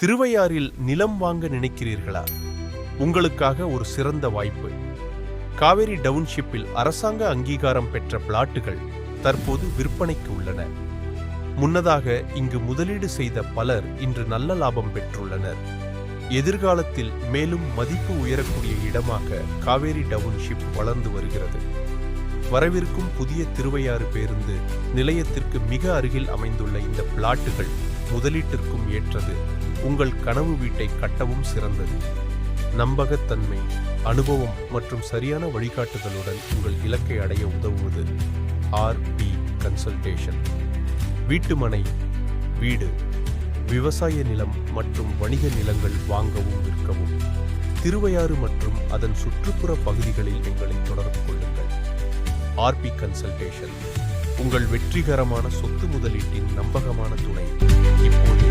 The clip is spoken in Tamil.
திருவையாறில் நிலம் வாங்க நினைக்கிறீர்களா? உங்களுக்காக ஒரு சிறந்த வாய்ப்பு. காவேரி டவுன்ஷிப்பில் அரசாங்க அங்கீகாரம் பெற்ற பிளாட்டுகள் தற்போது விற்பனைக்கு உள்ளன. முன்னதாக இங்கு முதலீடு செய்த பலர் இன்று நல்ல லாபம் பெற்றுள்ளனர். எதிர்காலத்தில் மேலும் மதிப்பு உயரக்கூடிய இடமாக காவேரி டவுன்ஷிப் வளர்ந்து வருகிறது. வரவிருக்கும் புதிய திருவையாறு பேருந்து நிலையத்திற்கு மிக அருகில் அமைந்துள்ள இந்த பிளாட்டுகள் முதலீட்டிற்கும் ஏற்றது. உங்கள் கனவு வீட்டை கட்டவும் சிறந்தது. நம்பகத்தன்மை, அனுபவம் மற்றும் சரியான வழிகாட்டுதலுடன் உங்கள் இலக்கை அடைய உதவுவது ஆர்பி கன்சல்டேஷன். வீட்டுமனை, வீடு, விவசாய நிலம் மற்றும் வணிக நிலங்கள் வாங்கவும் விற்கவும் திருவையாறு மற்றும் அதன் சுற்றுப்புற பகுதிகளில் எங்களை தொடர்பு கொள்ளுங்கள். ஆர்பி கன்சல்டேஷன், உங்கள் வெற்றிகரமான சொத்து முதலீட்டின் நம்பகமான துணை இப்போது.